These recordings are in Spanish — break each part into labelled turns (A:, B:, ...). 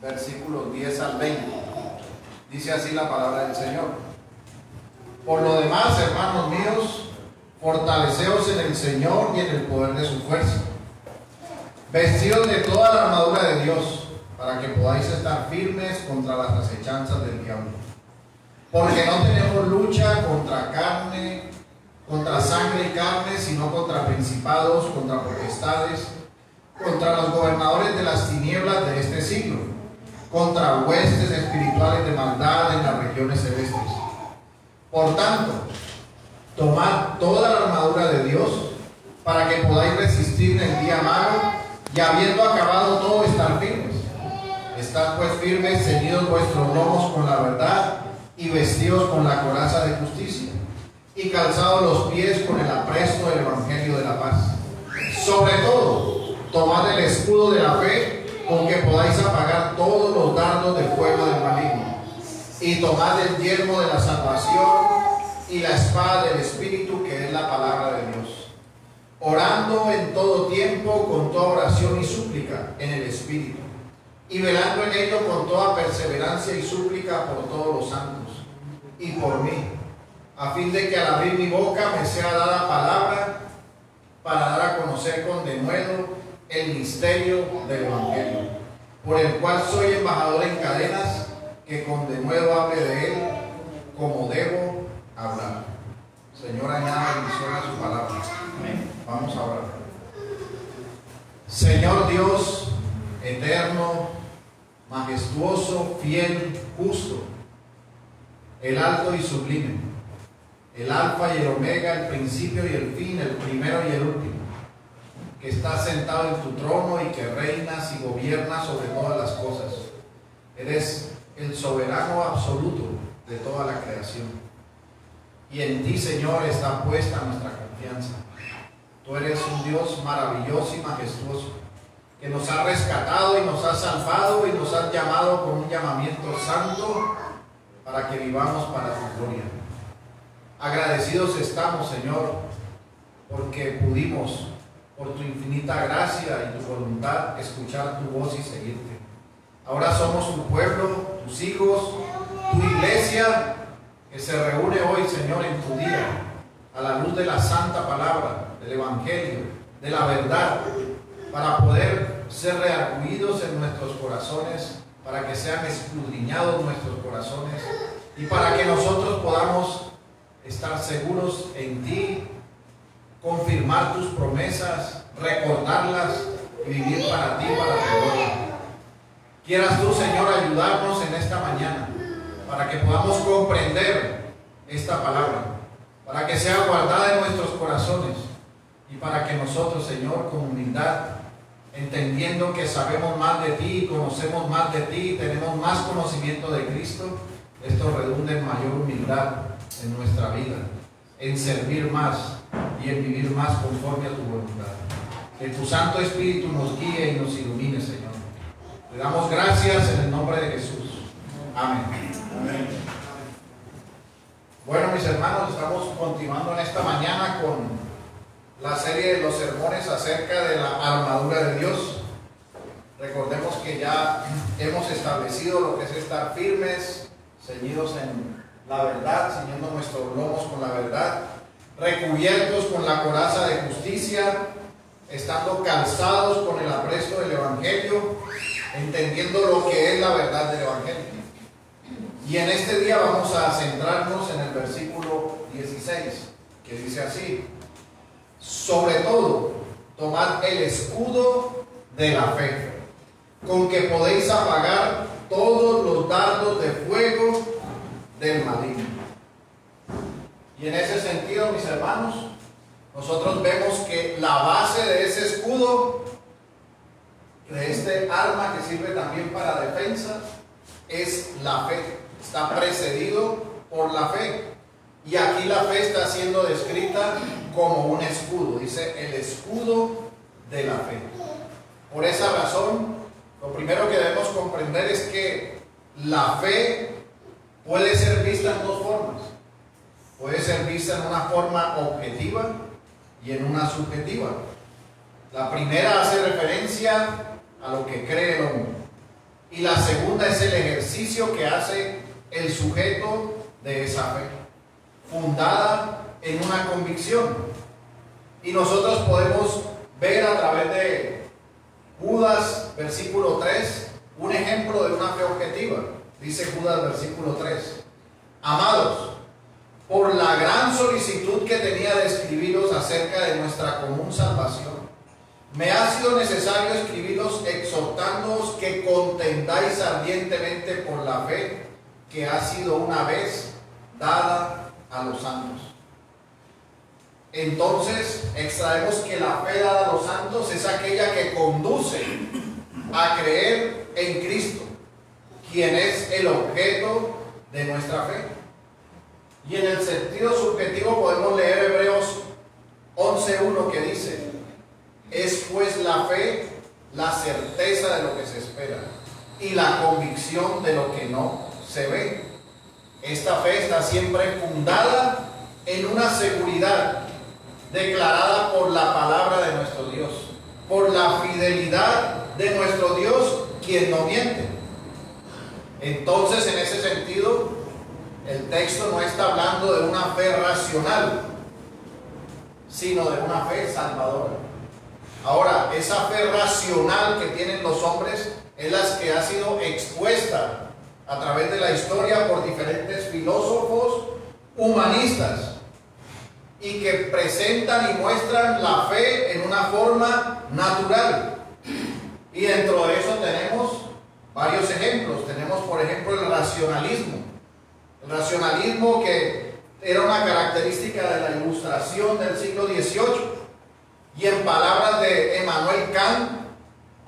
A: versículos 10 al 20. Dice así la palabra del Señor. Por lo demás, hermanos míos, fortaleceos en el Señor y en el poder de su fuerza. Vestidos de toda la armadura de Dios, para que podáis estar firmes contra las acechanzas del diablo. Porque no tenemos lucha contra sangre y carne, sino contra principados, contra potestades, contra los gobernadores de las tinieblas de este siglo, contra huestes espirituales de maldad en las regiones celestes. Por tanto, tomad toda la armadura de Dios, para que podáis resistir en el día malo, y habiendo acabado todo, estar firmes. Estad pues firmes, ceñidos vuestros lomos con la verdad, y vestidos con la coraza de justicia, y calzados los pies con el apresto del evangelio de la paz. Sobre todo, tomad el escudo de la fe, con que podáis apagar todos los dardos de fuego del maligno, y tomad el yelmo de la salvación y la espada del Espíritu, que es la palabra de Dios, orando en todo tiempo con toda oración y súplica en el Espíritu, y velando en ello con toda perseverancia y súplica por todos los santos y por mí, a fin de que al abrir mi boca me sea dada palabra para dar a conocer con denuedo el misterio del Evangelio, por el cual soy embajador en cadenas, que con denuedo hable de él como debo hablar. Señor, añada bendición a su palabra. Amén. Vamos a orar. Señor Dios eterno, majestuoso, fiel, justo, el alto y sublime, el alfa y el omega, el principio y el fin, el primero y el último, que estás sentado en tu trono y que reinas y gobiernas sobre todas las cosas. Eres el soberano absoluto de toda la creación. Y en ti, Señor, está puesta nuestra confianza. Tú eres un Dios maravilloso y majestuoso, que nos ha rescatado y nos ha salvado y nos ha llamado con un llamamiento santo para que vivamos para tu gloria. Agradecidos estamos, Señor, porque pudimos, por tu infinita gracia y tu voluntad, escuchar tu voz y seguirte. Ahora somos tu pueblo, tus hijos, tu iglesia, que se reúne hoy, Señor, en tu día, a la luz de la santa palabra, del Evangelio, de la verdad, para poder ser reacudidos en nuestros corazones, para que sean escudriñados nuestros corazones y para que nosotros podamos estar seguros en ti, confirmar tus promesas, recordarlas y vivir para ti, para tu gloria. Quieras tú, Señor, ayudarnos en esta mañana para que podamos comprender esta palabra, para que sea guardada en nuestros corazones y para que nosotros, Señor, con humildad, entendiendo que sabemos más de ti, conocemos más de ti, tenemos más conocimiento de Cristo, esto redunda en mayor humildad en nuestra vida, en servir más y en vivir más conforme a tu voluntad. Que tu Santo Espíritu nos guíe y nos ilumine, Señor. Te damos gracias en el nombre de Jesús. Amén. Amén. Bueno, mis hermanos, estamos continuando en esta mañana con la serie de los sermones acerca de la armadura de Dios. Recordemos que ya hemos establecido lo que es estar firmes, ceñidos en la verdad, ceñiendo nuestros lomos con la verdad, recubiertos con la coraza de justicia, estando calzados con el apresto del Evangelio, entendiendo lo que es la verdad del Evangelio. Y en este día vamos a centrarnos en el versículo 16, que dice así: sobre todo, tomad el escudo de la fe, con que podéis apagar todos los dardos de fuego del maligno. Y en ese sentido, mis hermanos, nosotros vemos que la base de ese escudo, de este arma que sirve también para defensa, es la fe. Está precedido por la fe. Y aquí la fe está siendo descrita como un escudo. Dice el escudo de la fe. Por esa razón, lo primero que debemos comprender es que la fe puede ser vista en dos formas. Puede ser vista en una forma objetiva y en una subjetiva. La primera hace referencia a lo que cree el hombre. Y la segunda es el ejercicio que hace el sujeto de esa fe, fundada en una convicción. Y nosotros podemos ver a través de Judas, versículo 3, un ejemplo de una fe objetiva. Dice Judas, versículo 3: Amados, por la gran solicitud que tenía de escribiros acerca de nuestra común salvación, me ha sido necesario escribiros exhortándoos que contendáis ardientemente por la fe que ha sido una vez dada a los santos. Entonces extraemos que la fe dada a los santos es aquella que conduce a creer en Cristo, quien es el objeto de nuestra fe. Y en el sentido subjetivo podemos leer Hebreos 11:1, que dice: es pues la fe la certeza de lo que se espera y la convicción de lo que no se ve. Esta fe está siempre fundada en una seguridad declarada por la palabra de nuestro Dios, por la fidelidad de nuestro Dios, quien no miente. Entonces, en ese sentido, el texto no está hablando de una fe racional, sino de una fe salvadora. Ahora, esa fe racional que tienen los hombres es la que ha sido expuesta a través de la historia por diferentes filósofos humanistas, y que presentan y muestran la fe en una forma natural. Y dentro de eso tenemos varios ejemplos. Tenemos, por ejemplo, el racionalismo. El racionalismo, que era una característica de la Ilustración del siglo XVIII. Y en palabras de Emmanuel Kant,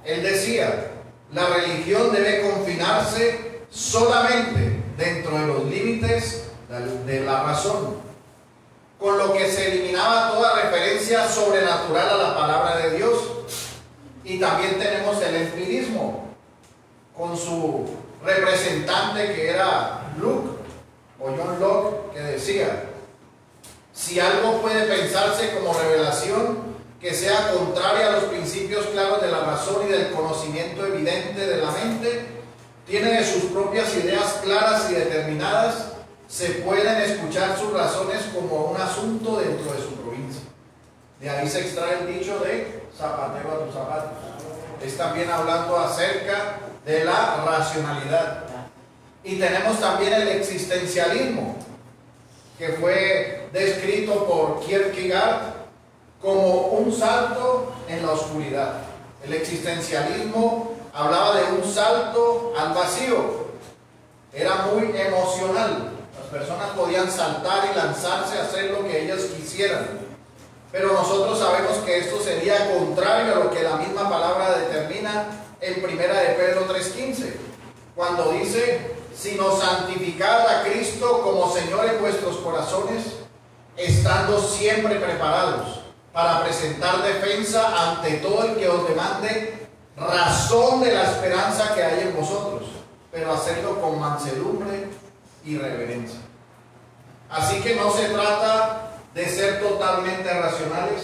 A: él decía: la religión debe confinarse solamente dentro de los límites de la razón, con lo que se eliminaba toda referencia sobrenatural a la palabra de Dios. Y también tenemos el empirismo, con su representante, que era John Locke, que decía: si algo puede pensarse como revelación que sea contraria a los principios claros de la razón y del conocimiento evidente de la mente, tiene de sus propias ideas claras y determinadas, se pueden escuchar sus razones como un asunto dentro de su provincia. De ahí se extrae el dicho de zapatero a tus zapatos. Es también hablando acerca de la racionalidad. Y tenemos también el existencialismo, que fue descrito por Kierkegaard como un salto en la oscuridad. El existencialismo hablaba de un salto al vacío. Era muy emocional. Las personas podían saltar y lanzarse a hacer lo que ellas quisieran. Pero nosotros sabemos que esto sería contrario a lo que la misma palabra determina en 1 de Pedro 3:15, cuando dice: sino santificad a Cristo como Señor en vuestros corazones, estando siempre preparados para presentar defensa ante todo el que os demande razón de la esperanza que hay en vosotros, pero hacerlo con mansedumbre y reverencia. Así que no se trata de ser totalmente racionales,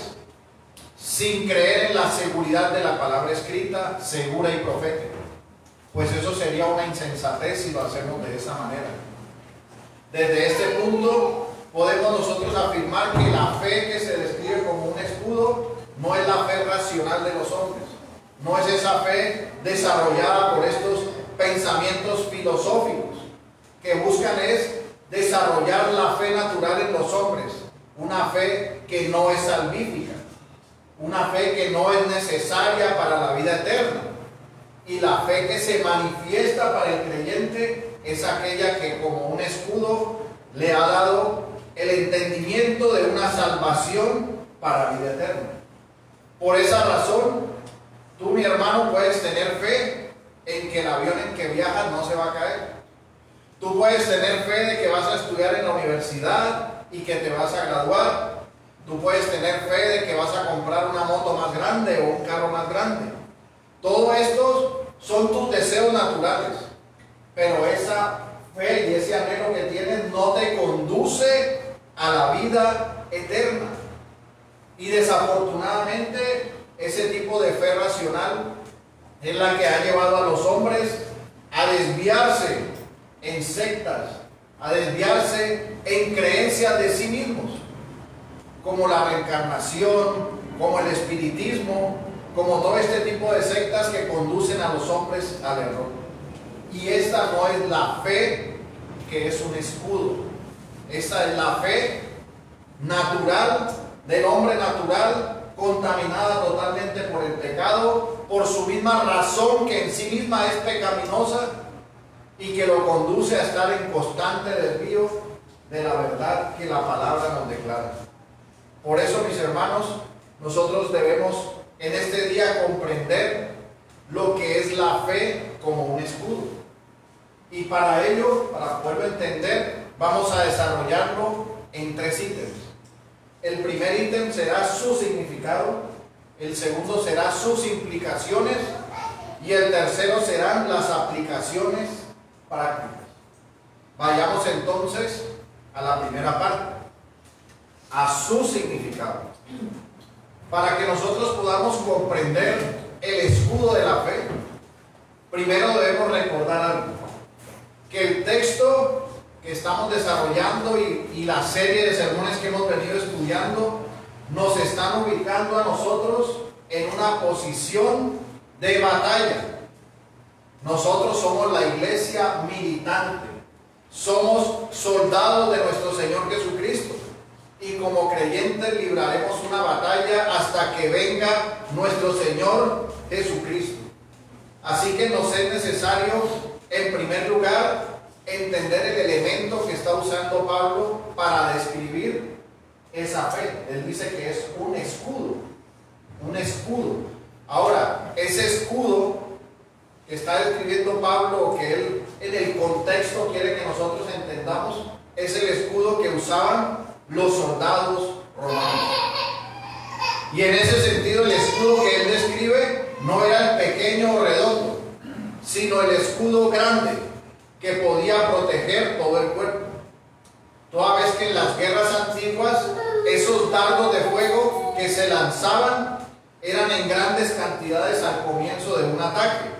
A: sin creer en la seguridad de la palabra escrita, segura y profética, pues eso sería una insensatez si lo hacemos de esa manera. Desde este punto podemos nosotros afirmar que la fe que se describe como un escudo no es la fe racional de los hombres, no es esa fe desarrollada por estos pensamientos filosóficos que buscan es desarrollar la fe natural en los hombres, una fe que no es salvífica, una fe que no es necesaria para la vida eterna. Y la fe que se manifiesta para el creyente es aquella que, como un escudo, le ha dado el entendimiento de una salvación para la vida eterna. Por esa razón, tú, mi hermano, puedes tener fe en que el avión en que viajas no se va a caer. Tú puedes tener fe de que vas a estudiar en la universidad y que te vas a graduar. Tú puedes tener fe de que vas a comprar una moto más grande o un carro más grande. Todo esto son tus deseos naturales, pero esa fe y ese anhelo que tienes no te conduce a la vida eterna. Y desafortunadamente ese tipo de fe racional es la que ha llevado a los hombres desviarse en sectas, a desviarse en creencias de sí mismos, como la reencarnación, como el espiritismo, como todo este tipo de sectas que conducen a los hombres al error. Y esta no es la fe que es un escudo. Esta es la fe natural, del hombre natural, contaminada totalmente por el pecado, por su misma razón que en sí misma es pecaminosa y que lo conduce a estar en constante desvío de la verdad que la palabra nos declara. Por eso, mis hermanos, nosotros debemos en este día comprender lo que es la fe como un escudo. Y para ello, para poderlo entender, vamos a desarrollarlo en 3 ítems. El primer ítem será su significado, el segundo será sus implicaciones y el tercero serán las aplicaciones prácticas. Vayamos entonces a la primera parte, a su significado. Para que nosotros podamos comprender el escudo de la fe, primero debemos recordar algo, que el texto que estamos desarrollando y la serie de sermones que hemos venido estudiando nos están ubicando a nosotros en una posición de batalla. Nosotros somos la iglesia militante, somos soldados de nuestro Señor Jesucristo y como creyentes libraremos una batalla hasta que venga nuestro Señor Jesucristo. Así que nos es necesario, en primer lugar, entender el elemento que está usando Pablo para describir esa fe. Él dice que es un escudo, un escudo. Ahora, ese escudo que está describiendo Pablo, o que él en el contexto quiere que nosotros entendamos, es el escudo que usaban los soldados romanos. Y en ese sentido, el escudo que él describe no era el pequeño o redondo, sino el escudo grande que podía proteger todo el cuerpo. Toda vez que en las guerras antiguas esos dardos de fuego que se lanzaban eran en grandes cantidades al comienzo de un ataque,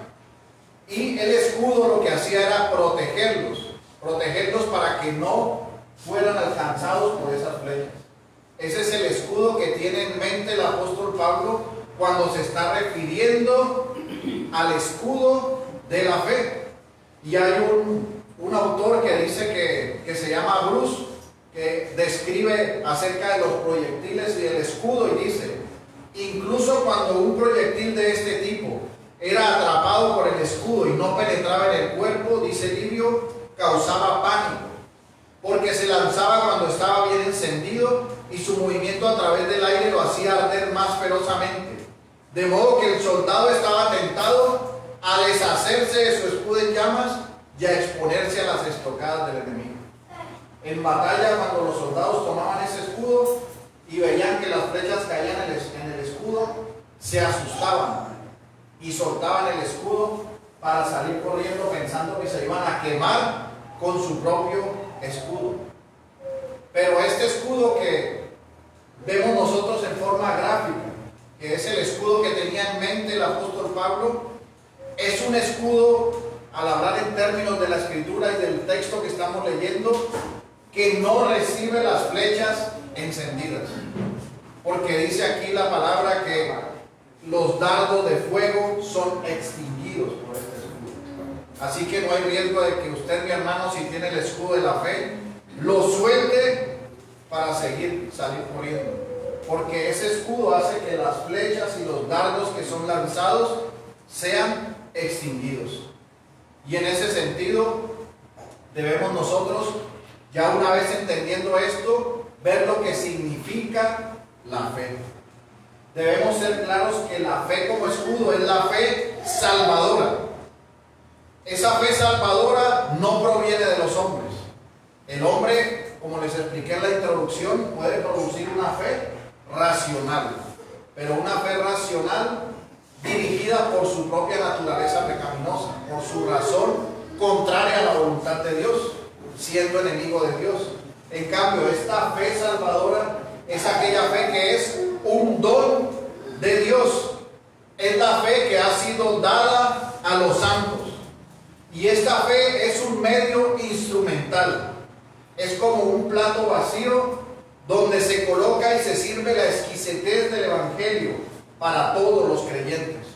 A: y el escudo lo que hacía era protegerlos para que no fueran alcanzados por esas flechas. Ese es el escudo que tiene en mente el apóstol Pablo cuando se está refiriendo al escudo de la fe. Y hay un autor que dice que se llama Bruce, que describe acerca de los proyectiles y del escudo, y dice: incluso cuando un proyectil de este tipo era atrapado por el escudo y no penetraba en el cuerpo, dice Livio, causaba pánico, porque se lanzaba cuando estaba bien encendido y su movimiento a través del aire lo hacía arder más ferozmente, de modo que el soldado estaba tentado a deshacerse de su escudo en llamas y a exponerse a las estocadas del enemigo. En batalla, cuando los soldados tomaban ese escudo y veían que las flechas caían en el escudo, se asustaban y soltaban el escudo para salir corriendo pensando que se iban a quemar con su propio escudo. Pero este escudo que vemos nosotros en forma gráfica, que es el escudo que tenía en mente el apóstol Pablo, es un escudo, al hablar en términos de la escritura y del texto que estamos leyendo, que no recibe las flechas encendidas, porque dice aquí la palabra que los dardos de fuego son extinguidos por este escudo. Así que no hay riesgo de que usted, mi hermano, si tiene el escudo de la fe, lo suelte para salir corriendo, porque ese escudo hace que las flechas y los dardos que son lanzados sean extinguidos. Y en ese sentido debemos nosotros, ya una vez entendiendo esto, ver lo que significa la fe. Debemos ser claros que la fe como escudo es la fe salvadora. Esa fe salvadora no proviene de los hombres. El hombre, como les expliqué en la introducción, puede producir una fe racional, pero una fe racional dirigida por su propia naturaleza pecaminosa, por su razón contraria a la voluntad de Dios, siendo enemigo de Dios. En cambio, esta fe salvadora es aquella fe que es un don de Dios. Es la fe que ha sido dada a los santos. Y esta fe es un medio instrumental. Es como un plato vacío donde se coloca y se sirve la exquisitez del Evangelio para todos los creyentes,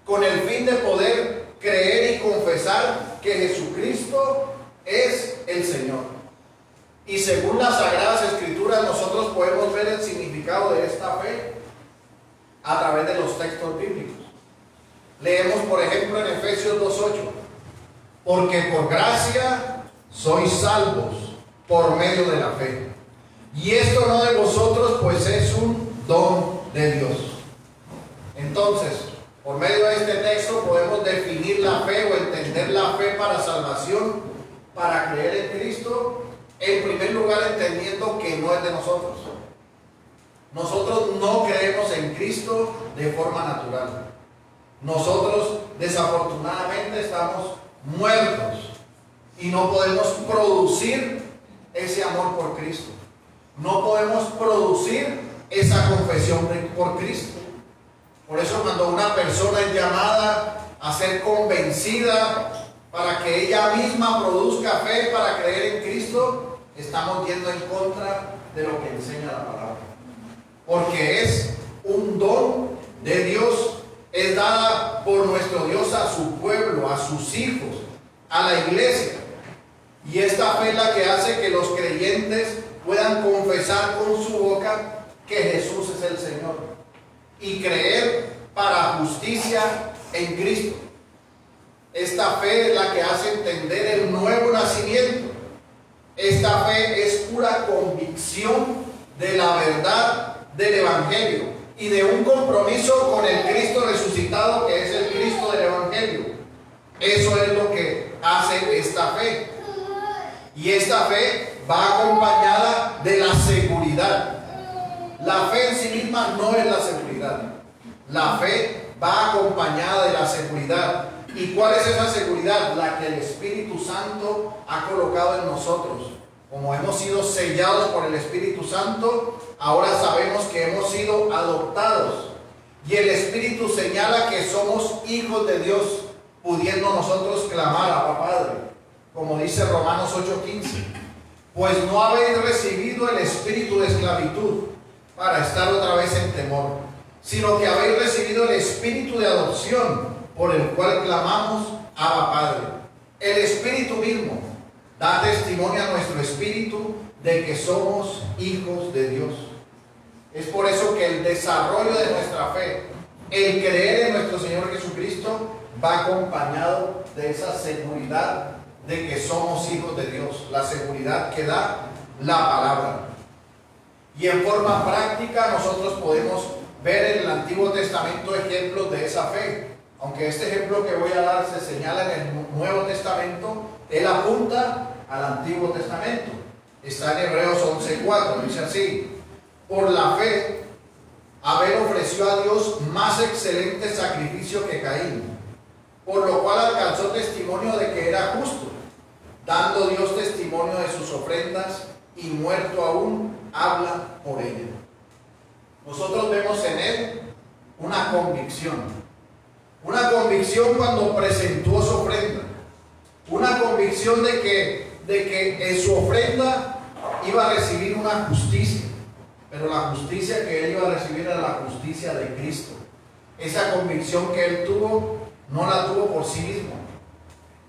A: con el fin de poder creer y confesar que Jesucristo es el Señor. Y según las Sagradas Escrituras, nosotros podemos ver el significado de esta fe a través de los textos bíblicos. Leemos, por ejemplo, en Efesios 2:8, porque por gracia sois salvos por medio de la fe. Y esto no de vosotros, pues es un don de Dios. Entonces, por medio de este texto podemos definir la fe o entender la fe para salvación, para creer en Cristo, en primer lugar entendiendo que no es de nosotros. Nosotros no creemos en Cristo de forma natural. Nosotros desafortunadamente estamos muertos y no podemos producir ese amor por Cristo. No podemos producir esa confesión por Cristo. Por eso cuando una persona es llamada a ser convencida para que ella misma produzca fe para creer en Cristo, estamos yendo en contra de lo que enseña la palabra. Porque es un don de Dios, es dada por nuestro Dios a su pueblo, a sus hijos, a la iglesia. Y esta fe es la que hace que los creyentes puedan confesar con su boca que Jesús es el Señor y creer para justicia en Cristo. Esta fe es la que hace entender el nuevo nacimiento. Esta fe es pura convicción de la verdad del Evangelio y de un compromiso con el Cristo resucitado, que es el Cristo del Evangelio. Eso es lo que hace esta fe. Y esta fe va acompañada de la seguridad. La fe en sí misma no es la seguridad. La fe va acompañada de la seguridad. ¿Y cuál es esa seguridad? La que el Espíritu Santo ha colocado en nosotros. Como hemos sido sellados por el Espíritu Santo, ahora sabemos que hemos sido adoptados. Y el Espíritu señala que somos hijos de Dios, pudiendo nosotros clamar a Abba Padre. Como dice Romanos 8:15. Pues no habéis recibido el espíritu de esclavitud para estar otra vez en temor, sino que habéis recibido el espíritu de adopción, por el cual clamamos Abba Padre. El Espíritu mismo da testimonio a nuestro espíritu de que somos hijos de Dios. Es por eso que el desarrollo de nuestra fe, el creer en nuestro Señor Jesucristo, va acompañado de esa seguridad de que somos hijos de Dios, la seguridad que da la palabra. Y en forma práctica nosotros podemos ver en el Antiguo Testamento ejemplos de esa fe. Aunque este ejemplo que voy a dar se señala en el Nuevo Testamento, él apunta al Antiguo Testamento. Está en Hebreos 11:4, dice así: por la fe, Abel ofreció a Dios más excelente sacrificio que Caín, por lo cual alcanzó testimonio de que era justo, dando Dios testimonio de sus ofrendas, y muerto aún, habla por ella. Nosotros vemos en él una convicción. Una convicción cuando presentó su ofrenda. Una convicción de que en su ofrenda iba a recibir una justicia. Pero la justicia que él iba a recibir era la justicia de Cristo. Esa convicción que él tuvo, no la tuvo por sí mismo.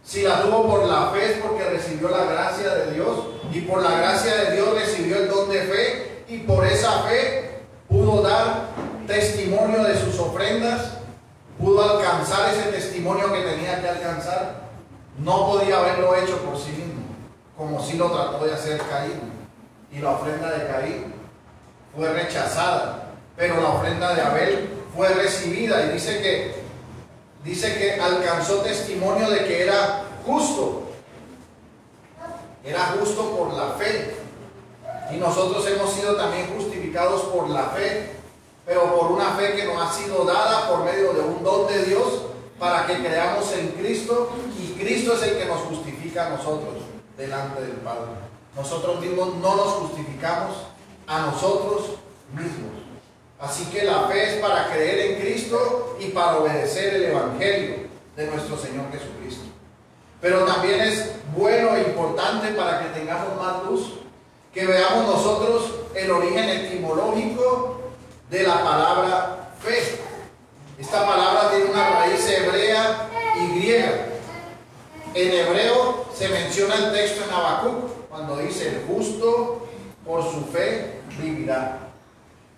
A: Si la tuvo por la fe es porque recibió la gracia de Dios. Y por la gracia de Dios recibió el don de fe. Y por esa fe pudo dar testimonio de sus ofrendas. Pudo alcanzar ese testimonio que tenía que alcanzar. No podía haberlo hecho por sí mismo, como si lo trató de hacer Caín. Y la ofrenda de Caín fue rechazada, pero la ofrenda de Abel fue recibida. Y dice que alcanzó testimonio de que era justo. Era justo por la fe. Y nosotros hemos sido también justificados por la fe, pero por una fe que nos ha sido dada por medio de un don de Dios para que creamos en Cristo, y Cristo es el que nos justifica a nosotros delante del Padre. Nosotros mismos no nos justificamos a nosotros mismos. Así que la fe es para creer en Cristo y para obedecer el Evangelio de nuestro Señor Jesucristo. Pero también es bueno e importante para que tengamos más luz, que veamos nosotros el origen etimológico de la palabra fe. Esta palabra tiene una raíz hebrea y griega. En hebreo se menciona el texto en Habacuc, cuando dice: el justo por su fe vivirá.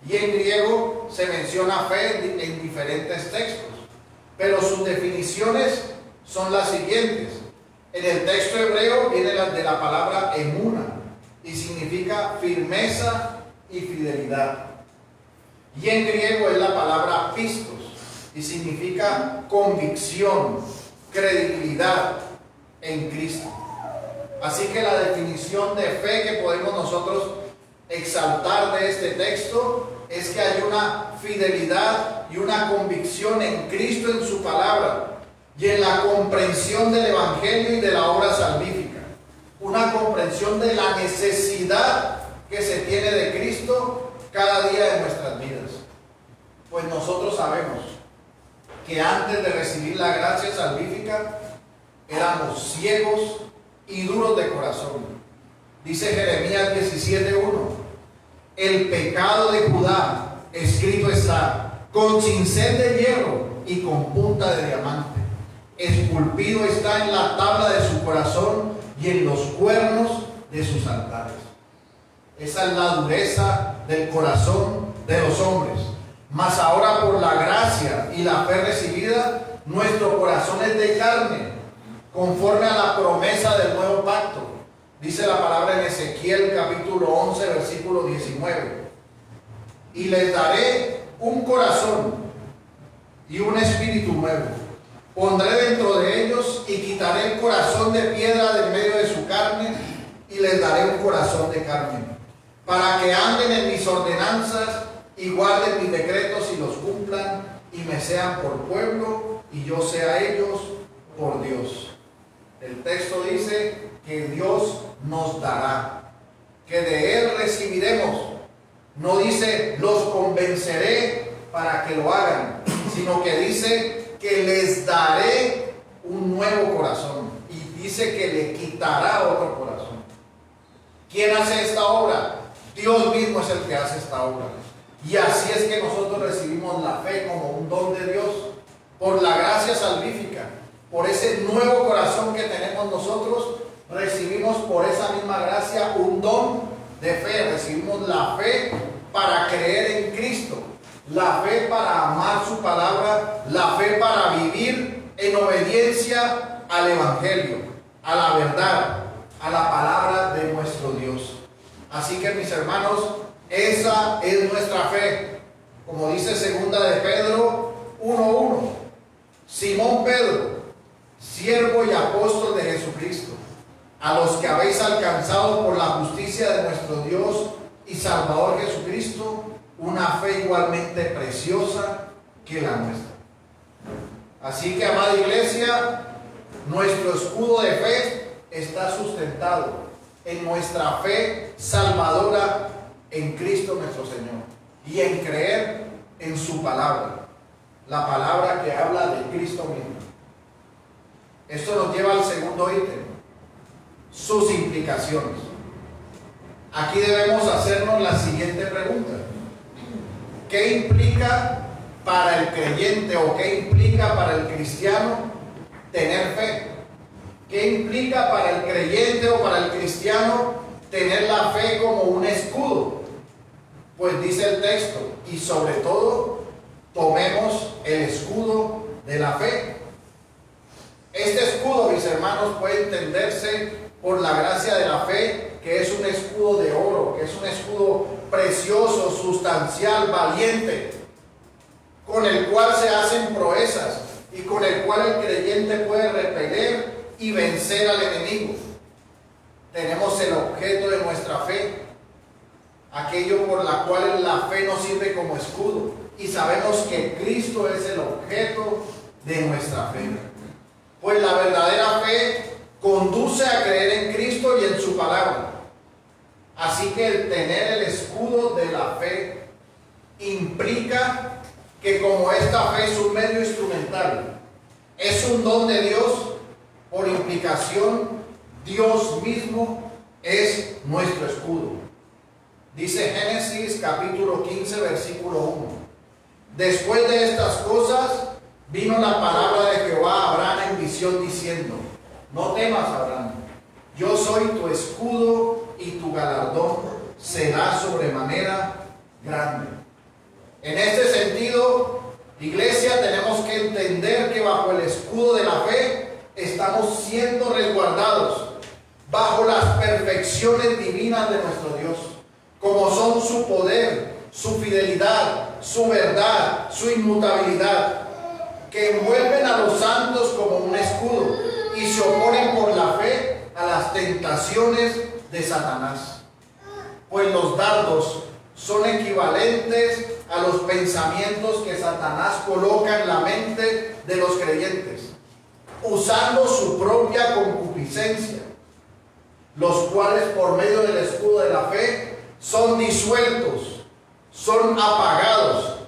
A: Y en griego se menciona fe en diferentes textos, pero sus definiciones son las siguientes. En el texto hebreo viene de la palabra emuna y significa firmeza y fidelidad. Y en griego es la palabra pistos y significa convicción, credibilidad en Cristo. Así que la definición de fe que podemos nosotros exaltar de este texto es que hay una fidelidad y una convicción en Cristo, en su palabra, y en la comprensión del Evangelio y de la obra salvífica. Una comprensión de la necesidad que se tiene de Cristo cada día de nuestras vidas. Pues nosotros sabemos que antes de recibir la gracia salvífica éramos ciegos y duros de corazón. Dice Jeremías 17:1: el pecado de Judá, escrito está, con cincel de hierro y con punta de diamante. Esculpido está en la tabla de su corazón y en los cuernos de sus altares. Esa es la dureza del corazón de los hombres. Mas ahora, por la gracia y la fe recibida, nuestro corazón es de carne, conforme a la promesa del nuevo pacto. Dice la palabra en Ezequiel capítulo 11, versículo 19: y les daré un corazón y un espíritu nuevo. Pondré dentro de ellos y quitaré el corazón de piedra del medio de su carne y les daré un corazón de carne, para que anden en mis ordenanzas y guarden mis decretos y los cumplan, y me sean por pueblo y yo sea ellos por Dios. El texto dice que Dios nos dará, que de Él recibiremos. No dice los convenceré para que lo hagan, sino que dice que les daré un nuevo corazón, y dice que le quitará otro corazón. ¿Quién hace esta obra? Dios mismo es el que hace esta obra. Y así es que nosotros recibimos la fe como un don de Dios, por la gracia salvífica, por ese nuevo corazón que tenemos nosotros. Recibimos por esa misma gracia un don de fe. Recibimos la fe para creer en Cristo, la fe para amar su palabra, la fe para vivir en obediencia al Evangelio, a la verdad, a la palabra de nuestro Dios. Así que, mis hermanos, esa es nuestra fe. Como dice segunda de Pedro 1:1: Simón Pedro, siervo y apóstol de Jesucristo, a los que habéis alcanzado por la justicia de nuestro Dios y Salvador Jesucristo una fe igualmente preciosa que la nuestra. Así que, amada iglesia, nuestro escudo de fe está sustentado en nuestra fe salvadora en Cristo nuestro Señor y en creer en su palabra, la palabra que habla de Cristo mismo. Esto nos lleva al segundo ítem: sus implicaciones. Aquí debemos hacernos la siguiente pregunta: ¿qué implica para el creyente o qué implica para el cristiano tener fe? ¿Qué implica para el creyente o para el cristiano tener la fe como un escudo? Pues dice el texto: y sobre todo, tomemos el escudo de la fe. Este escudo, mis hermanos, puede entenderse por la gracia de la fe, que es un escudo de oro, que es un escudo precioso, sustancial, valiente, con el cual se hacen proezas y con el cual el creyente puede repeler y vencer al enemigo. Tenemos el objeto de nuestra fe, aquello por la cual la fe nos sirve como escudo, y sabemos que Cristo es el objeto de nuestra fe. Pues la verdadera fe conduce a creer en Cristo y en su palabra. Así que el tener el escudo de la fe implica que, como esta fe es un medio instrumental, es un don de Dios, Por implicación, Dios mismo es nuestro escudo. Dice Génesis capítulo 15, versículo 1. Después de estas cosas, vino la palabra de Jehová a Abraham en visión diciendo: no temas, Abraham, yo soy tu escudo y tu galardón será sobremanera grande. En este sentido, iglesia, tenemos que entender que bajo el escudo de la fe estamos siendo resguardados bajo las perfecciones divinas de nuestro Dios, como son su poder, su fidelidad, su verdad, su inmutabilidad, que envuelven a los santos como un escudo y se oponen por la fe a las tentaciones de Satanás. Pues los dardos son equivalentes a los pensamientos que Satanás coloca en la mente de los creyentes, usando su propia concupiscencia, los cuales por medio del escudo de la fe son disueltos, son apagados.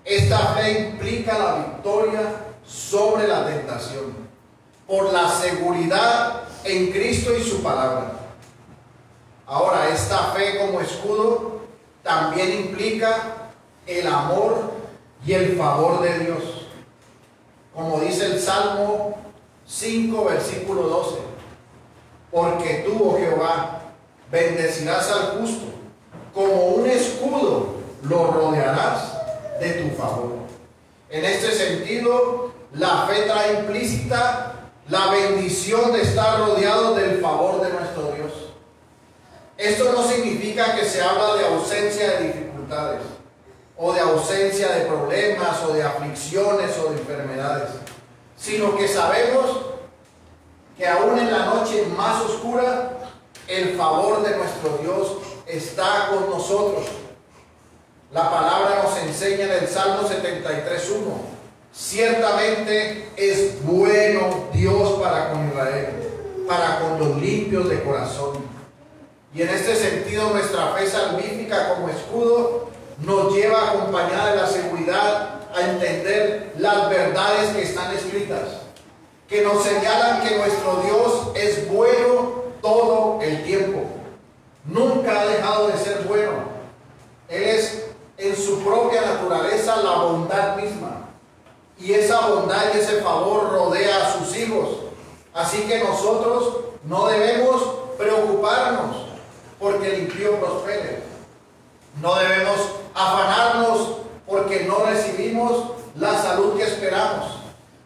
A: Esta fe implica la victoria sobre la tentación, por la seguridad en Cristo y su palabra. Ahora, esta fe como escudo también implica el amor y el favor de Dios. Como dice el Salmo 5, versículo 12. Porque tú, oh Jehová, bendecirás al justo, como un escudo lo rodearás de tu favor. En este sentido, la fe trae implícita la bendición de estar rodeado del favor de nuestro Dios. Esto no significa que se habla de ausencia de dificultades, o de ausencia de problemas, o de aflicciones, o de enfermedades, sino que sabemos que aún en la noche más oscura, el favor de nuestro Dios está con nosotros. La palabra nos enseña en el Salmo 73:1: ciertamente es bueno Dios para con Israel, para con los limpios de corazón. Y en este sentido, nuestra fe salvífica como escudo nos lleva, acompañada de la seguridad, a entender las verdades que están escritas, que nos señalan que nuestro Dios es bueno todo el tiempo. Nunca ha dejado de ser bueno. Él es en su propia naturaleza la bondad misma. Y esa bondad y ese favor rodea a sus hijos. Así que nosotros no debemos preocuparnos porque el impío prospere. No debemos afanarnos porque no recibimos la salud que esperamos.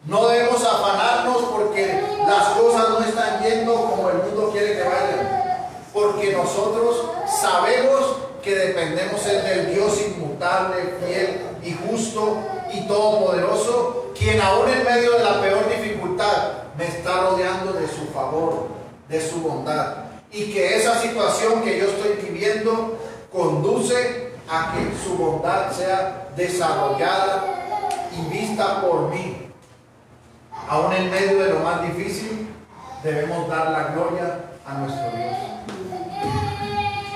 A: No debemos afanarnos porque las cosas no están yendo como el mundo quiere que vayan. Porque nosotros sabemos que dependemos del Dios inmutable, fiel y justo y todopoderoso, quien aún en medio de la peor dificultad me está rodeando de su favor, de su bondad. Y que esa situación que yo estoy viviendo conduce a que su bondad sea desarrollada y vista por mí. Aún en medio de lo más difícil, debemos dar la gloria a nuestro Dios.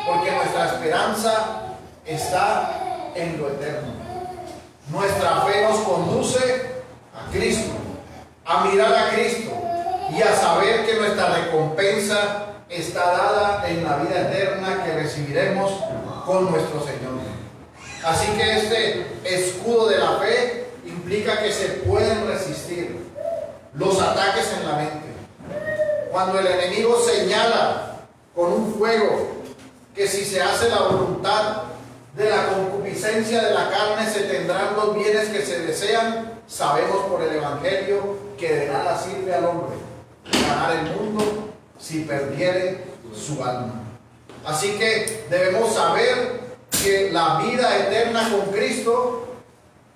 A: Porque nuestra esperanza está en lo eterno. Nuestra fe nos conduce a Cristo, a mirar a Cristo y a saber que nuestra recompensa está dada en la vida eterna que recibiremos con nuestro Señor. Así que este escudo de la fe implica que se pueden resistir los ataques en la mente. Cuando el enemigo señala con un fuego que si se hace la voluntad de la concupiscencia de la carne se tendrán los bienes que se desean, sabemos por el Evangelio que de nada sirve al hombre ganar el mundo si perdiere su alma. Así que debemos saber que la vida eterna con Cristo,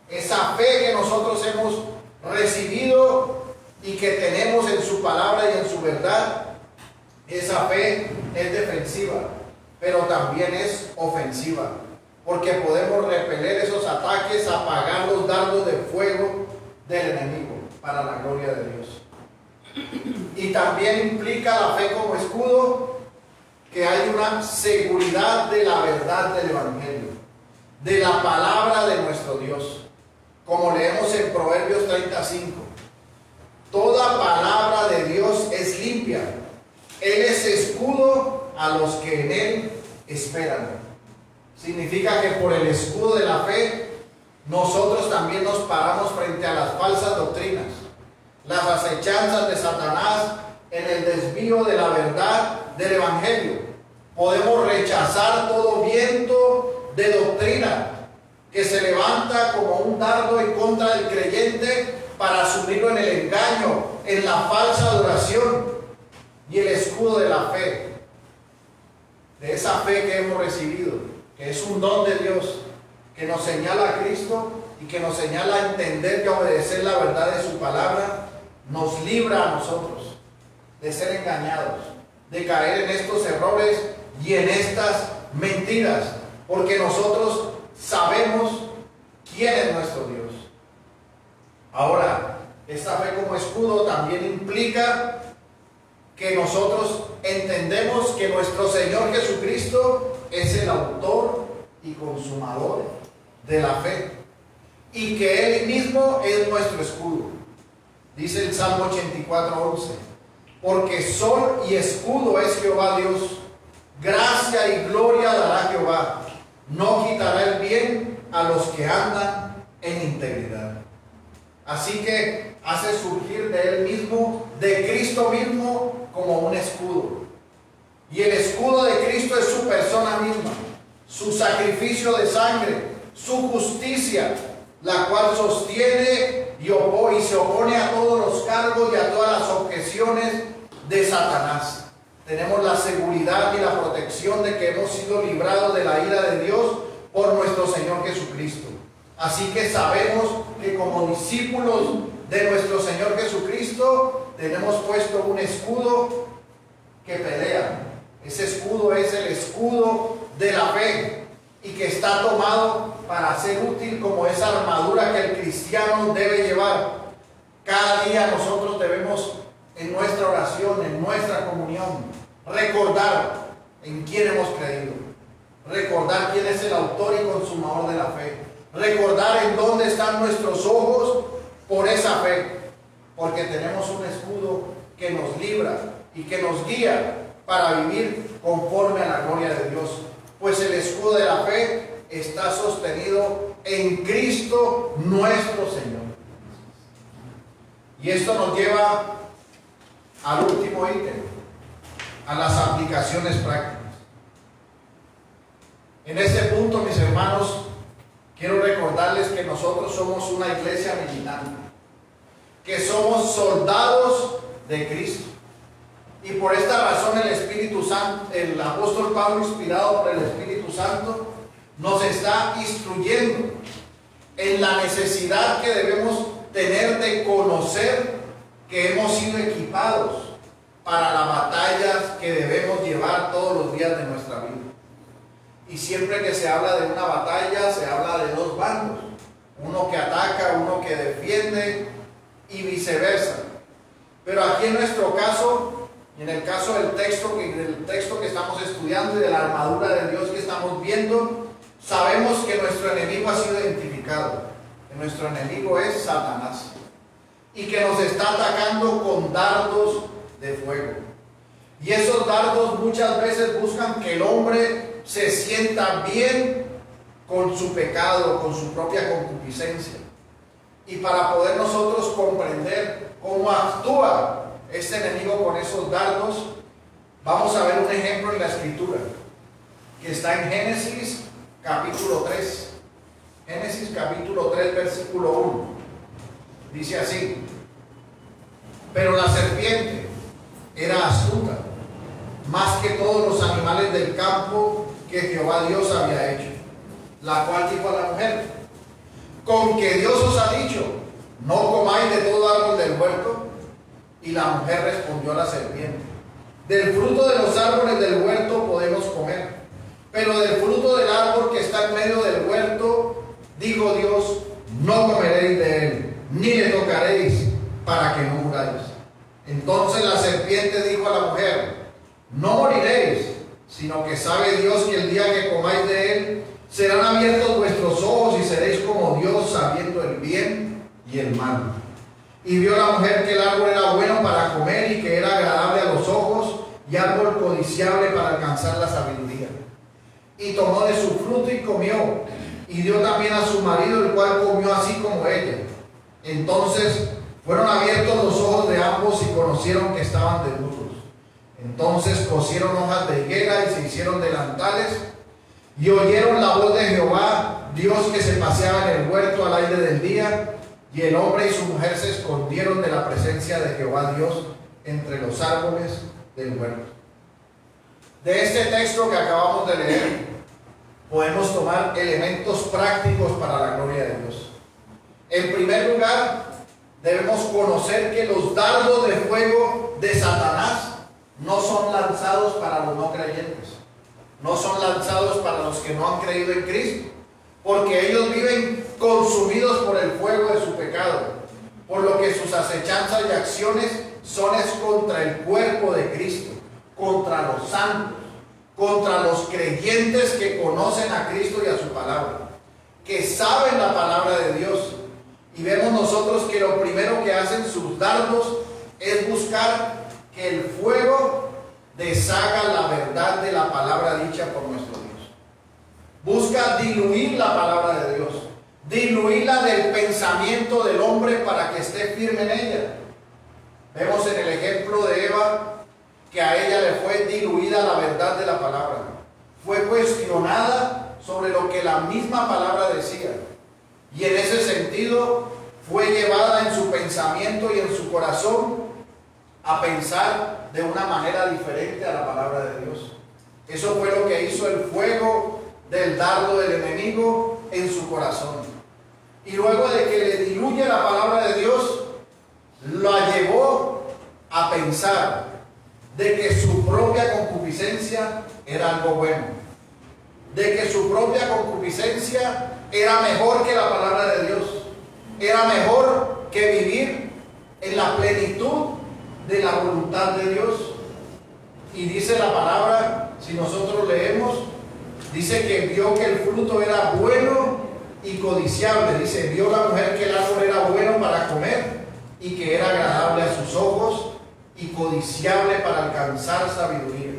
A: esa fe que nosotros hemos recibido y que tenemos en su palabra y en su verdad, esa fe es defensiva, pero también es ofensiva, porque podemos repeler esos ataques, apagar los dardos de fuego del enemigo para la gloria de Dios. Y también implica la fe como escudo que hay una seguridad de la verdad del Evangelio, de la palabra de nuestro Dios, como leemos en Proverbios 35. Toda palabra de Dios es limpia. Él es escudo a los que en Él esperan. Significa que por el escudo de la fe, nosotros también nos paramos frente a las falsas doctrinas, las acechanzas de Satanás en el desvío de la verdad del Evangelio. Podemos rechazar todo viento de doctrina que se levanta como un dardo en contra del creyente para sumirlo en el engaño, en la falsa adoración. Y el escudo de la fe, de esa fe que hemos recibido, que es un don de Dios, que nos señala a Cristo y que nos señala a entender y obedecer la verdad de su palabra, nos libra a nosotros de ser engañados, de caer en estos errores y en estas mentiras, porque nosotros sabemos quién es nuestro Dios. Ahora, esta fe como escudo también implica que nosotros entendemos que nuestro Señor Jesucristo es el autor y consumador de la fe, y que Él mismo es nuestro escudo. Dice el Salmo 84:11, porque sol y escudo es Jehová Dios, gracia y gloria dará Jehová, no quitará el bien a los que andan en integridad. Así que hace surgir de Él mismo, de Cristo mismo, como un escudo. Y el escudo de Cristo es su persona misma, su sacrificio de sangre, su justicia, la cual sostiene y se opone a todos los cargos y a todas las objeciones de Satanás. Tenemos la seguridad y la protección de que hemos sido librados de la ira de Dios por nuestro Señor Jesucristo. Así que sabemos que como discípulos de nuestro Señor Jesucristo tenemos puesto un escudo que pelea. Ese escudo es el escudo de la fe y que está tomado para ser útil como esa armadura que el cristiano debe llevar. Cada día nosotros debemos, en nuestra oración, en nuestra comunión, recordar en quién hemos creído, recordar quién es el autor y consumador de la fe, recordar en dónde están nuestros ojos por esa fe, porque tenemos un escudo que nos libra y que nos guía para vivir conforme a la gloria de Dios, pues el escudo de la fe está sostenido en Cristo nuestro Señor. Y esto nos lleva al último ítem, a las aplicaciones prácticas. En este punto, mis hermanos, quiero recordarles que nosotros somos una iglesia militante, que somos soldados de Cristo. Y por esta razón el Espíritu Santo, el apóstol Pablo, inspirado por el Espíritu Santo, nos está instruyendo en la necesidad que debemos tener de conocer que hemos sido equipados para las batallas que debemos llevar todos los días de nuestra vida. Y siempre que se habla de una batalla, se habla de dos bandos, uno que ataca, uno que defiende y viceversa. Pero aquí en nuestro caso, en el caso del texto que estamos estudiando y de la armadura de Dios que estamos viendo, sabemos que nuestro enemigo ha sido identificado, que nuestro enemigo es Satanás y que nos está atacando con dardos de fuego. Y esos dardos muchas veces buscan que el hombre se sienta bien con su pecado, con su propia concupiscencia. Y para poder nosotros comprender cómo actúa este enemigo con esos dardos, vamos a ver un ejemplo en la Escritura, que está en Génesis capítulo 3. Génesis capítulo 3, versículo 1. Dice así: pero la serpiente era astuta, más que todos los animales del campo que Jehová Dios había hecho, la cual dijo a la mujer: con que Dios os ha dicho, no comáis de todo árbol del huerto. Y la mujer respondió a la serpiente: del fruto de los árboles del huerto podemos comer, pero del fruto del árbol que está en medio del huerto, dijo Dios, no comeréis de él, ni le tocaréis, para que no muráis. Entonces la serpiente dijo a la mujer: no moriréis, sino que sabe Dios que el día que comáis de él, serán abiertos vuestros ojos y seréis como Dios, sabiendo el bien y el mal. Y vio la mujer que el árbol era bueno para comer y que era agradable a los ojos y árbol codiciable para alcanzar la sabiduría. Y tomó de su fruto y comió, y dio también a su marido, el cual comió así como ella. Entonces fueron abiertos los ojos de ambos y conocieron que estaban desnudos. Entonces cosieron hojas de higuera y se hicieron delantales, y oyeron la voz de Jehová, Dios, que se paseaba en el huerto al aire del día. Y el hombre y su mujer se escondieron de la presencia de Jehová Dios entre los árboles del huerto. De este texto que acabamos de leer, podemos tomar elementos prácticos para la gloria de Dios. En primer lugar, debemos conocer que los dardos de fuego de Satanás no son lanzados para los no creyentes, no son lanzados para los que no han creído en Cristo, porque ellos viven consumidos por el fuego de su pecado, por lo que sus acechanzas y acciones son contra el cuerpo de Cristo, contra los santos, contra los creyentes que conocen a Cristo y a su palabra, que saben la palabra de Dios. Y vemos nosotros que lo primero que hacen sus dardos es buscar que el fuego deshaga la verdad de la palabra dicha por nuestro Dios. Busca diluir la palabra de Dios, diluirla del pensamiento del hombre para que esté firme en ella. Vemos en el ejemplo de Eva que a ella le fue diluida la verdad de la palabra. Fue cuestionada sobre lo que la misma palabra decía. Y en ese sentido fue llevada en su pensamiento y en su corazón a pensar de una manera diferente a la palabra de Dios. Eso fue lo que hizo el fuego del dardo del enemigo en su corazón. Y luego de que le diluye la palabra de Dios, la llevó a pensar de que su propia concupiscencia era algo bueno, de que su propia concupiscencia era mejor que la palabra de Dios, era mejor que vivir en la plenitud de la voluntad de Dios. Y dice la palabra, si nosotros leemos, dice que vio que el fruto era bueno y codiciable. Dice, vio la mujer que el árbol era bueno para comer y que era agradable a sus ojos y codiciable para alcanzar sabiduría.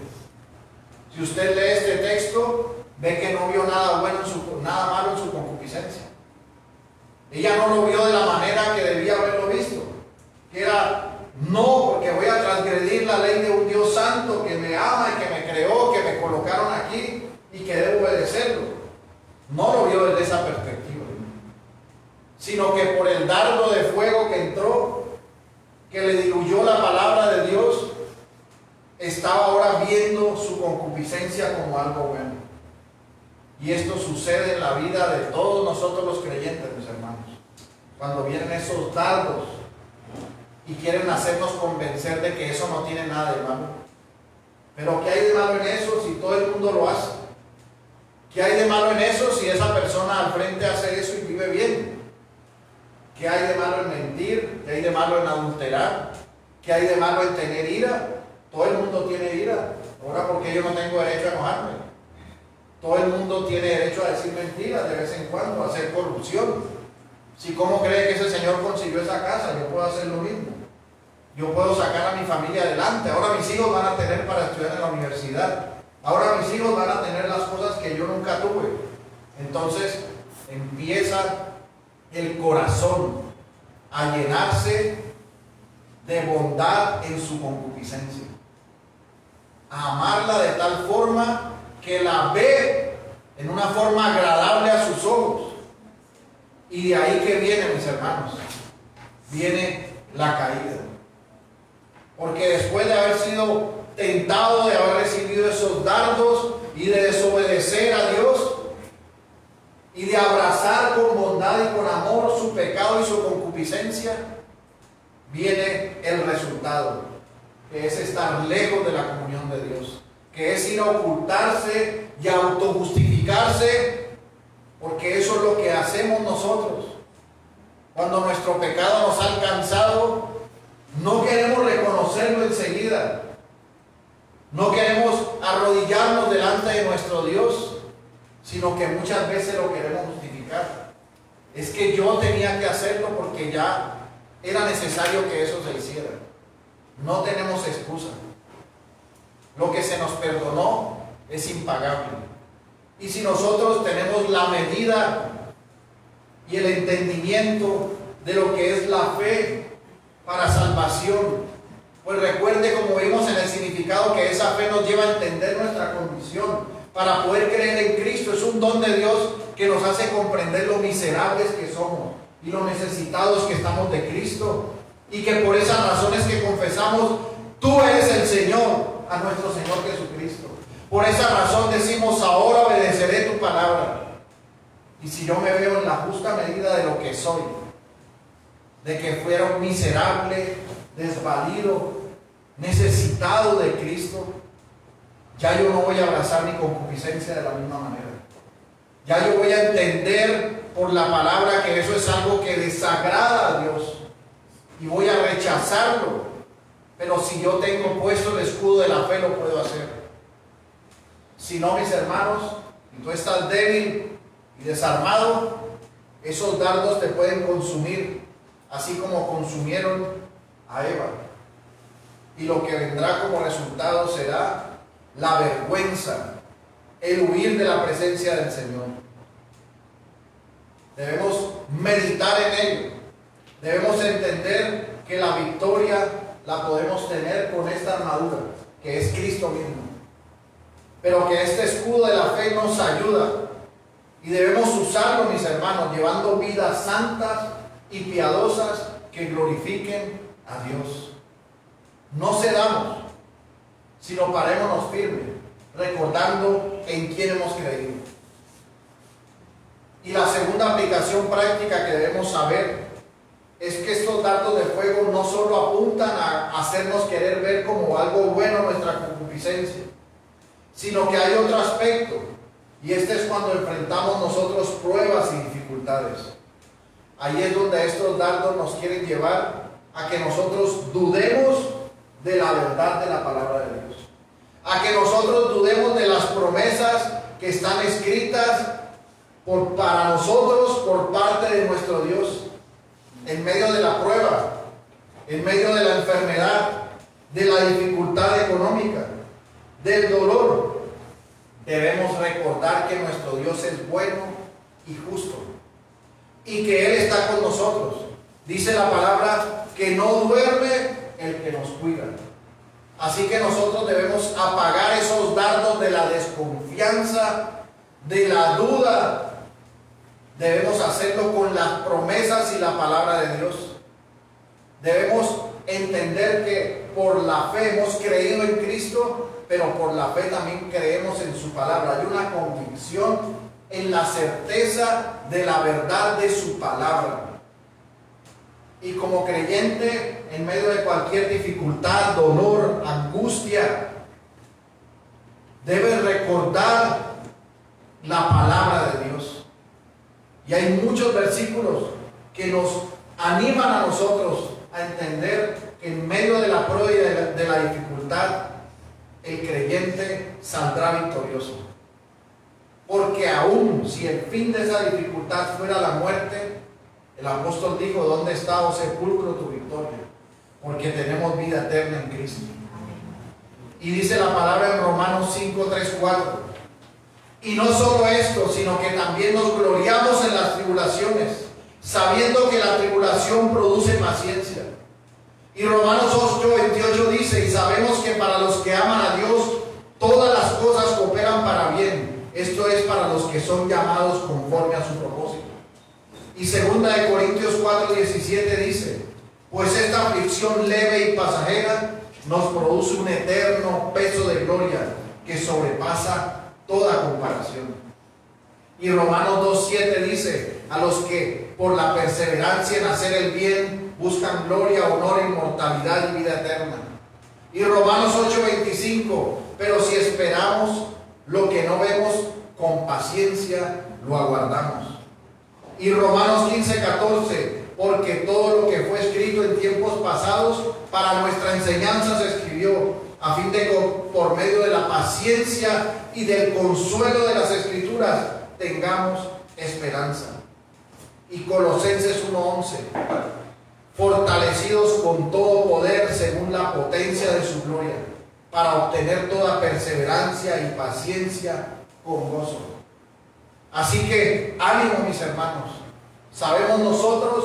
A: Si usted lee este texto, ve que no vio nada bueno nada malo en su concupiscencia. Ella no lo vio de la manera que debía haberlo visto, que era, no, porque voy a transgredir la ley de un Dios santo que me ama y que me creó, que me colocaron aquí y que debo obedecerlo. No lo vio desde esa perspectiva, sino que por el dardo de fuego que entró, que le diluyó la palabra de Dios, estaba ahora viendo su concupiscencia como algo bueno. Y esto sucede en la vida de todos nosotros los creyentes, mis hermanos. Cuando vienen esos dardos y quieren hacernos convencer de que eso no tiene nada de malo. Pero ¿qué hay de malo en eso si todo el mundo lo hace? ¿Qué hay de malo en eso si esa persona al frente hace eso y vive bien? ¿Qué hay de malo en mentir? ¿Qué hay de malo en adulterar? ¿Qué hay de malo en tener ira? Todo el mundo tiene ira. Ahora, ¿por qué yo no tengo derecho a enojarme? Todo el mundo tiene derecho a decir mentiras de vez en cuando, a hacer corrupción. Si cómo cree que ese señor consiguió esa casa, yo puedo hacer lo mismo. Yo puedo sacar a mi familia adelante. Ahora mis hijos van a tener para estudiar en la universidad. Ahora mis hijos van a tener las cosas que yo nunca tuve. Entonces empieza el corazón a llenarse de bondad en su concupiscencia, a amarla de tal forma que la ve en una forma agradable a sus ojos. Y de ahí que viene, mis hermanos, viene la caída. Porque después de haber sido tentado, de haber recibido esos dardos y de desobedecer a Dios y de abrazar con bondad y con amor su pecado y su concupiscencia, viene el resultado, que es estar lejos de la comunión de Dios, que es ir a ocultarse y a autojustificarse, porque eso es lo que hacemos nosotros. Cuando nuestro pecado nos ha alcanzado, no queremos reconocerlo enseguida. No queremos arrodillarnos delante de nuestro Dios, sino que muchas veces lo queremos justificar. Es que yo tenía que hacerlo porque ya era necesario que eso se hiciera. No tenemos excusa. Lo que se nos perdonó es impagable. Y si nosotros tenemos la medida y el entendimiento de lo que es la fe para salvación, pues recuerde, como vimos en el significado, que esa fe nos lleva a entender nuestra condición para poder creer en Cristo. Es un don de Dios que nos hace comprender lo miserables que somos y lo necesitados que estamos de Cristo, y que por esas razones que confesamos: tú eres el Señor, a nuestro Señor Jesucristo. Por esa razón decimos: ahora obedeceré tu palabra. Y si yo me veo en la justa medida de lo que soy, de que fuera un miserable, desvalido, necesitado de Cristo, ya yo no voy a abrazar mi concupiscencia de la misma manera. Ya yo voy a entender por la palabra que eso es algo que desagrada a Dios y voy a rechazarlo. Pero si yo tengo puesto el escudo de la fe, lo puedo hacer. Si no, mis hermanos, y tú estás débil y desarmado, esos dardos te pueden consumir, así como consumieron a Eva. Y lo que vendrá como resultado será la vergüenza, el huir de la presencia del Señor. Debemos meditar en ello. Debemos entender que la victoria la podemos tener con esta armadura, que es Cristo mismo. Pero que este escudo de la fe nos ayuda, y debemos usarlo, mis hermanos, llevando vidas santas y piadosas que glorifiquen a Dios. No cedamos, sino parémonos firmes, recordando en quién hemos creído. Y la segunda aplicación práctica que debemos saber es que estos dardos de fuego no solo apuntan a hacernos querer ver como algo bueno nuestra concupiscencia, sino que hay otro aspecto, y este es cuando enfrentamos nosotros pruebas y dificultades. Ahí es donde estos dardos nos quieren llevar a que nosotros dudemos de la verdad de la palabra de Dios, a que nosotros dudemos de las promesas que están escritas para nosotros por parte de nuestro Dios. En medio de la prueba, en medio de la enfermedad, de la dificultad económica, del dolor, debemos recordar que nuestro Dios es bueno y justo, y que Él está con nosotros. Dice la palabra que no duerme el que nos cuida. Así que nosotros debemos apagar esos dardos de la desconfianza, de la duda. Debemos hacerlo con las promesas y la palabra de Dios. Debemos entender que por la fe hemos creído en Cristo, pero por la fe también creemos en su palabra. Hay una convicción en la certeza de la verdad de su palabra. Y como creyente, en medio de cualquier dificultad, dolor, angustia, debes recordar la palabra de Dios. Y hay muchos versículos que nos animan a nosotros a entender que en medio de la prueba y de la dificultad, el creyente saldrá victorioso. Porque aún si el fin de esa dificultad fuera la muerte, el apóstol dijo: ¿dónde está, oh sepulcro, tu victoria? Porque tenemos vida eterna en Cristo. Y dice la palabra en Romanos 5, 3, 4. Y no solo esto, sino que también nos gloriamos en las tribulaciones, sabiendo que la tribulación produce paciencia. Y Romanos 8, 28 dice: y sabemos que para los que aman a Dios, todas las cosas cooperan para bien. Esto es para los que son llamados conforme a su propósito. Y 2 Corintios 4, 17 dice: pues esta aflicción leve y pasajera nos produce un eterno peso de gloria que sobrepasa toda comparación. Y Romanos 2:7 dice: a los que por la perseverancia en hacer el bien buscan gloria, honor, inmortalidad y vida eterna. Y Romanos 8:25: pero si esperamos lo que no vemos, con paciencia lo aguardamos. Y Romanos 15:14: porque todo lo que fue escrito en tiempos pasados para nuestra enseñanza se escribió, a fin de que por medio de la paciencia y del consuelo de las Escrituras tengamos esperanza. Y Colosenses 1:11: fortalecidos con todo poder según la potencia de su gloria, para obtener toda perseverancia y paciencia con gozo. Así que ánimo, mis hermanos. Sabemos nosotros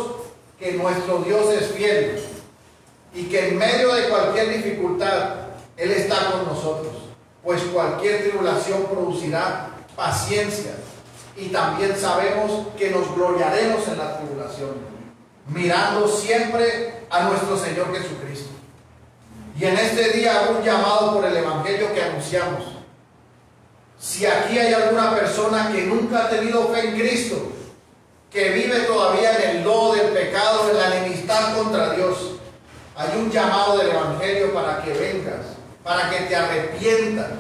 A: que nuestro Dios es fiel y que en medio de cualquier dificultad Él está con nosotros, pues cualquier tribulación producirá paciencia, y también sabemos que nos gloriaremos en la tribulación, mirando siempre a nuestro Señor Jesucristo. Y en este día hago un llamado por el Evangelio que anunciamos. Si aquí hay alguna persona que nunca ha tenido fe en Cristo, que vive todavía en el lodo del pecado, en la enemistad contra Dios, hay un llamado del Evangelio para que vengas, para que te arrepientas,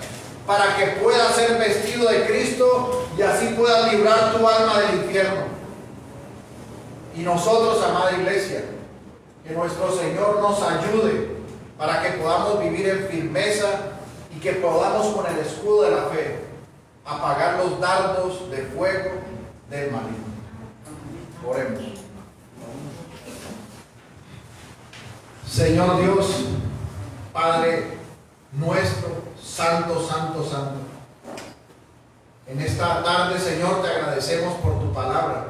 A: para que puedas ser vestido de Cristo y así puedas librar tu alma del infierno. Y nosotros, amada iglesia, que nuestro Señor nos ayude para que podamos vivir en firmeza y que podamos con el escudo de la fe apagar los dardos de fuego del maligno. Oremos. Señor Dios, Padre nuestro, santo, santo, santo, en esta tarde, Señor, te agradecemos por tu palabra,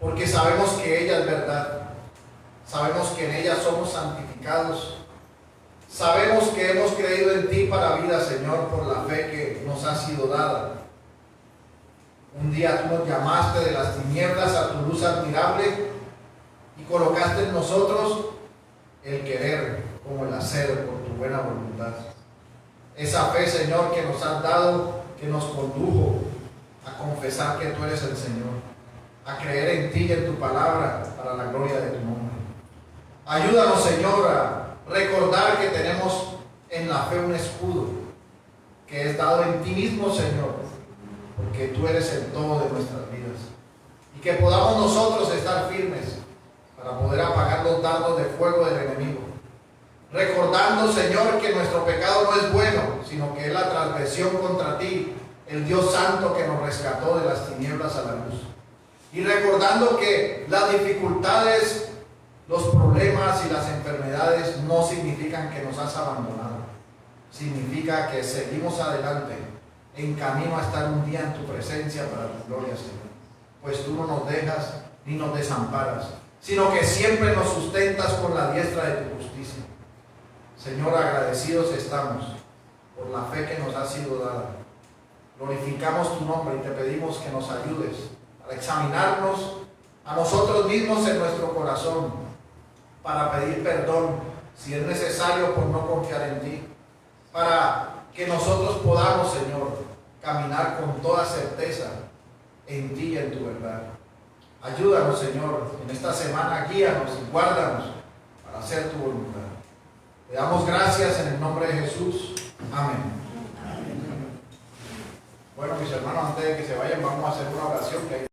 A: porque sabemos que ella es verdad, sabemos que en ella somos santificados, sabemos que hemos creído en ti para vida, Señor, por la fe que nos ha sido dada. Un día tú nos llamaste de las tinieblas a tu luz admirable y colocaste en nosotros el querer como el hacer por tu buena voluntad. Esa fe, Señor, que nos has dado, que nos condujo a confesar que tú eres el Señor, a creer en ti y en tu palabra para la gloria de tu nombre. Ayúdanos, Señor, a recordar que tenemos en la fe un escudo que es dado en ti mismo, Señor, porque tú eres el todo de nuestras vidas, y que podamos nosotros estar firmes para poder apagar los dardos de fuego del enemigo, recordando, Señor, que nuestro pecado no es bueno, sino que es la transgresión contra ti, el Dios Santo que nos rescató de las tinieblas a la luz, y recordando que las dificultades, los problemas y las enfermedades no significan que nos has abandonado, significa que seguimos adelante en camino a estar un día en tu presencia para tu gloria, Señor, pues tú no nos dejas ni nos desamparas, sino que siempre nos sustentas con la diestra de tu justicia. Señor, agradecidos estamos por la fe que nos ha sido dada. Glorificamos tu nombre y te pedimos que nos ayudes a examinarnos a nosotros mismos en nuestro corazón, para pedir perdón si es necesario por no confiar en ti, para que nosotros podamos, Señor, caminar con toda certeza en ti y en tu verdad. Ayúdanos, Señor, en esta semana, guíanos y guárdanos para hacer tu voluntad. Te damos gracias en el nombre de Jesús. Amén. Bueno, mis hermanos, antes de que se vayan, vamos a hacer una oración que hay